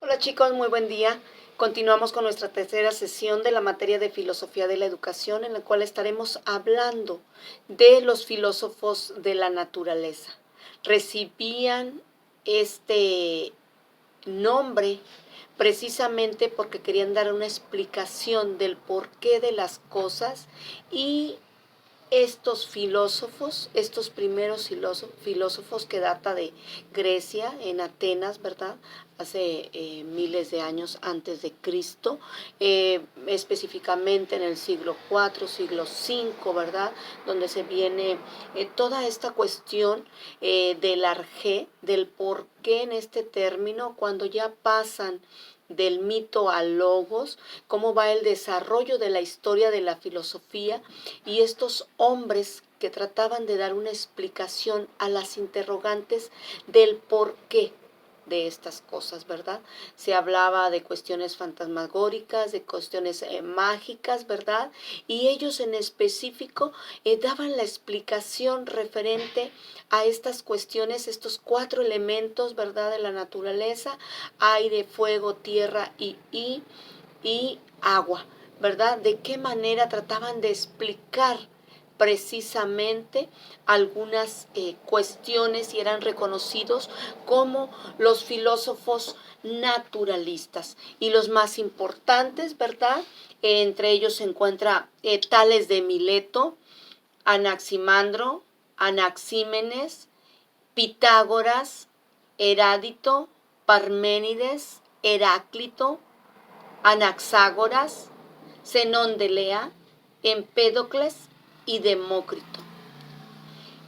Hola chicos, muy buen día. Continuamos con nuestra tercera sesión de la materia de filosofía de la educación, en la cual estaremos hablando de los filósofos de la naturaleza. Recibían este nombre precisamente porque querían dar una explicación del porqué de las cosas y estos filósofos, estos primeros filósofos que data de Grecia, en Atenas, ¿verdad? Hace miles de años antes de Cristo, específicamente en el siglo IV, siglo V, ¿verdad? Donde se viene toda esta cuestión del arjé, del por qué en este término, cuando ya pasan del mito al logos, cómo va el desarrollo de la historia de la filosofía y estos hombres que trataban de dar una explicación a las interrogantes del por qué de estas cosas, ¿verdad? Se hablaba de cuestiones fantasmagóricas, de cuestiones mágicas, ¿verdad? Y ellos en específico daban la explicación referente a estas cuestiones, estos cuatro elementos, ¿verdad? De la naturaleza: aire, fuego, tierra y agua, ¿verdad? De qué manera trataban de explicar precisamente algunas cuestiones y eran reconocidos como los filósofos naturalistas. Y los más importantes, ¿verdad? Entre ellos se encuentra Tales de Mileto, Anaximandro, Anaxímenes, Pitágoras, Herádito, Parménides, Heráclito, Anaxágoras, Zenón de Lea, Empédocles y Demócrito.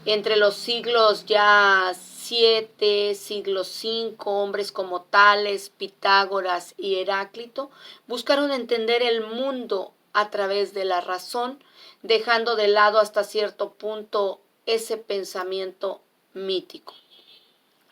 Entre los siglos ya 7, siglo V, hombres como Tales, Pitágoras y Heráclito buscaron entender el mundo a través de la razón, dejando de lado hasta cierto punto ese pensamiento mítico.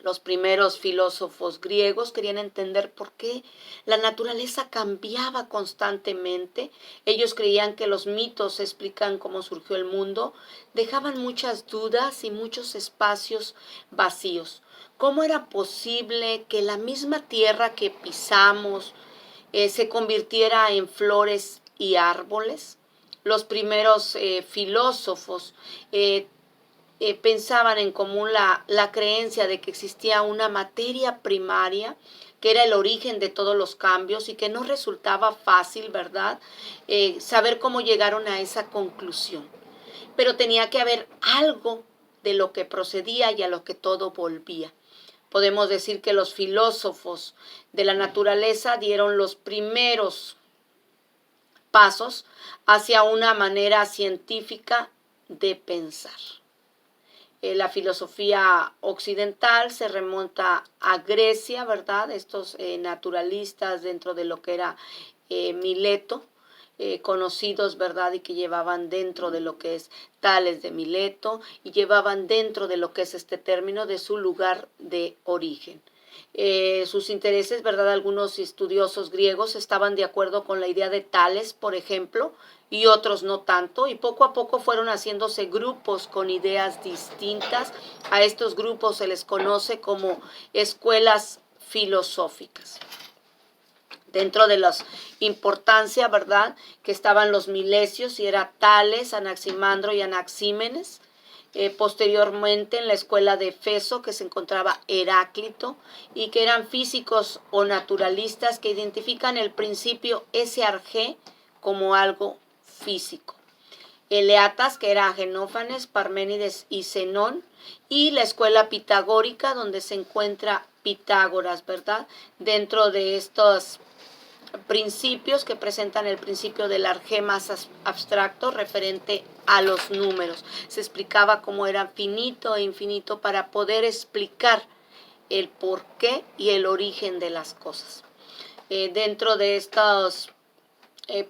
Los primeros filósofos griegos querían entender por qué la naturaleza cambiaba constantemente. Ellos creían que los mitos explican cómo surgió el mundo. Dejaban muchas dudas y muchos espacios vacíos. ¿Cómo era posible que la misma tierra que pisamos se convirtiera en flores y árboles? Los primeros filósofos pensaban en común la creencia de que existía una materia primaria que era el origen de todos los cambios y que no resultaba fácil, ¿verdad? Saber cómo llegaron a esa conclusión. Pero tenía que haber algo de lo que procedía y a lo que todo volvía. Podemos decir que los filósofos de la naturaleza dieron los primeros pasos hacia una manera científica de pensar. La filosofía occidental se remonta a Grecia, ¿verdad? Estos naturalistas dentro de lo que era Mileto, conocidos, ¿verdad? Y que llevaban dentro de lo que es Tales de Mileto y llevaban dentro de lo que es este término de su lugar de origen. Sus intereses, ¿verdad? Algunos estudiosos griegos estaban de acuerdo con la idea de Tales, por ejemplo, y otros no tanto, y poco a poco fueron haciéndose grupos con ideas distintas. A estos grupos se les conoce como escuelas filosóficas. Dentro de la importancia, ¿verdad?, que estaban los milesios, y era Tales, Anaximandro y Anaxímenes. Posteriormente en la escuela de Efeso, que se encontraba Heráclito, y que eran físicos o naturalistas que identifican el principio SRG como algo físico. Eleatas, que era Genófanes, Parménides y Zenón, y la escuela pitagórica, donde se encuentra Pitágoras, ¿verdad? Dentro de estos principios que presentan el principio del arjé más abstracto referente a los números. Se explicaba cómo era finito e infinito para poder explicar el porqué y el origen de las cosas. Dentro de estos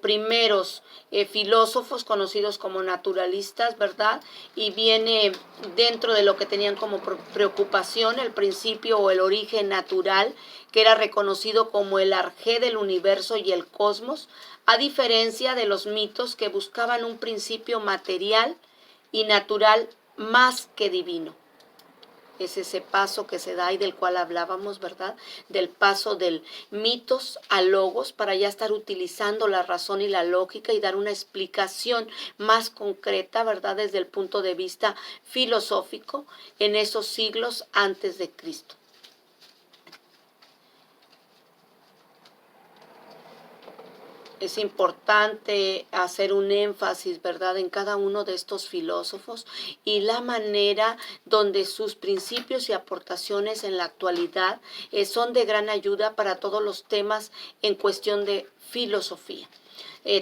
primeros filósofos conocidos como naturalistas, ¿verdad? Y viene dentro de lo que tenían como preocupación el principio o el origen natural, que era reconocido como el arjé del universo y el cosmos, a diferencia de los mitos que buscaban un principio material y natural más que divino. Es ese paso que se da y del cual hablábamos, ¿verdad? Del paso del mitos a logos para ya estar utilizando la razón y la lógica y dar una explicación más concreta, ¿verdad? Desde el punto de vista filosófico en esos siglos antes de Cristo. Es importante hacer un énfasis, ¿verdad?, en cada uno de estos filósofos y la manera donde sus principios y aportaciones en la actualidad son de gran ayuda para todos los temas en cuestión de filosofía.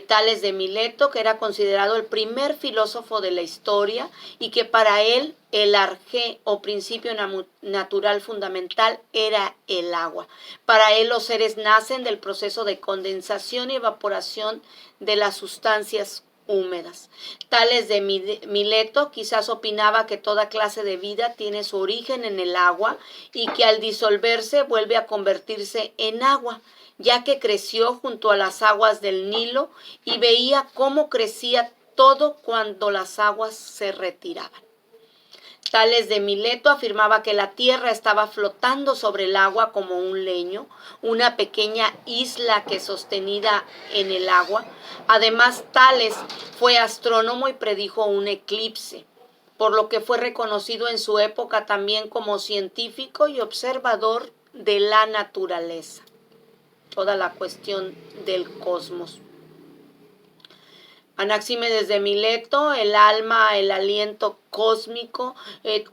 Tales de Mileto, que era considerado el primer filósofo de la historia y que para él el arjé o principio natural fundamental era el agua. Para él los seres nacen del proceso de condensación y evaporación de las sustancias húmedas. Tales de Mileto quizás opinaba que toda clase de vida tiene su origen en el agua y que al disolverse vuelve a convertirse en agua, ya que creció junto a las aguas del Nilo y veía cómo crecía todo cuando las aguas se retiraban. Tales de Mileto afirmaba que la tierra estaba flotando sobre el agua como un leño, una pequeña isla que sostenida en el agua. Además, Tales fue astrónomo y predijo un eclipse, por lo que fue reconocido en su época también como científico y observador de la naturaleza. Toda la cuestión del cosmos. Anaxímenes de Mileto, el alma, el aliento cósmico,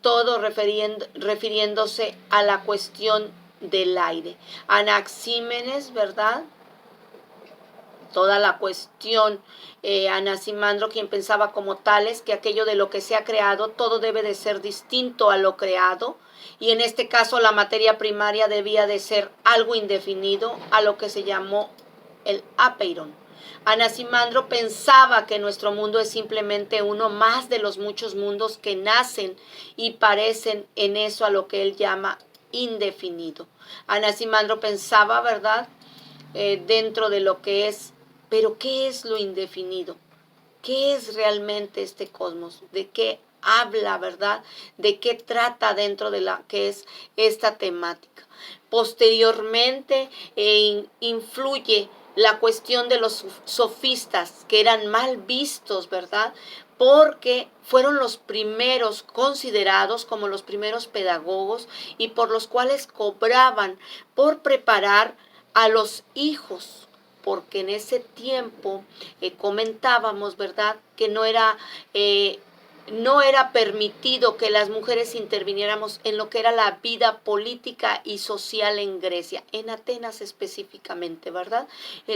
todo refiriéndose a la cuestión del aire. Anaxímenes, ¿verdad? Toda la cuestión, Anaximandro, quien pensaba como Tales, que aquello de lo que se ha creado, todo debe de ser distinto a lo creado, y en este caso la materia primaria debía de ser algo indefinido, a lo que se llamó el apeiron. Anaximandro pensaba que nuestro mundo es simplemente uno más de los muchos mundos que nacen y parecen en eso a lo que él llama indefinido. Anaximandro pensaba, ¿verdad?, dentro de lo que es, pero ¿qué es lo indefinido? ¿Qué es realmente este cosmos? ¿De qué habla, verdad? ¿De qué trata dentro de la que es esta temática? Posteriormente influye la cuestión de los sofistas, que eran mal vistos, ¿verdad?, porque fueron los primeros considerados como los primeros pedagogos y por los cuales cobraban por preparar a los hijos, porque en ese tiempo comentábamos, ¿verdad?, que no era permitido que las mujeres interviniéramos en lo que era la vida política y social en Grecia, en Atenas específicamente, ¿verdad?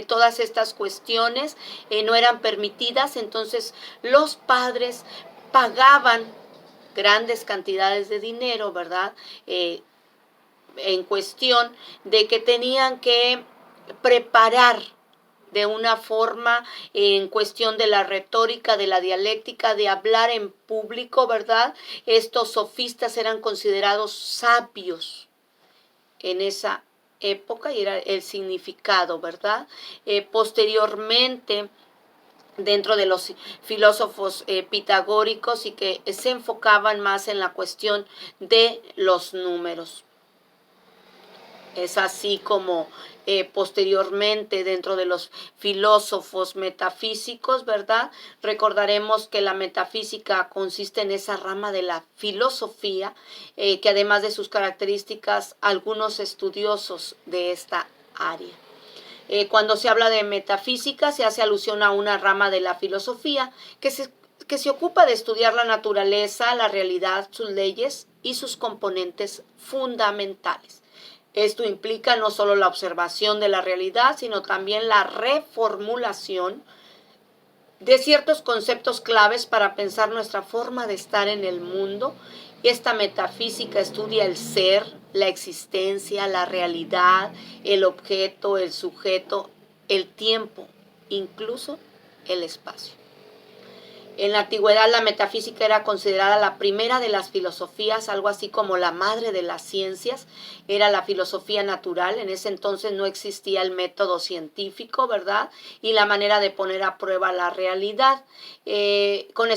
Todas estas cuestiones no eran permitidas, entonces los padres pagaban grandes cantidades de dinero, ¿verdad?, en cuestión de que tenían que preparar de una forma en cuestión de la retórica, de la dialéctica, de hablar en público, ¿verdad? Estos sofistas eran considerados sabios en esa época y era el significado, ¿verdad? Posteriormente, dentro de los filósofos pitagóricos y que se enfocaban más en la cuestión de los números. Es así como posteriormente dentro de los filósofos metafísicos, ¿verdad? Recordaremos que la metafísica consiste en esa rama de la filosofía, que además de sus características, algunos estudiosos de esta área. Cuando se habla de metafísica se hace alusión a una rama de la filosofía que se ocupa de estudiar la naturaleza, la realidad, sus leyes y sus componentes fundamentales. Esto implica no solo la observación de la realidad, sino también la reformulación de ciertos conceptos claves para pensar nuestra forma de estar en el mundo. Esta metafísica estudia el ser, la existencia, la realidad, el objeto, el sujeto, el tiempo, incluso el espacio. En la antigüedad la metafísica era considerada la primera de las filosofías, algo así como la madre de las ciencias, era la filosofía natural. En ese entonces no existía el método científico, ¿verdad?, y la manera de poner a prueba la realidad. Con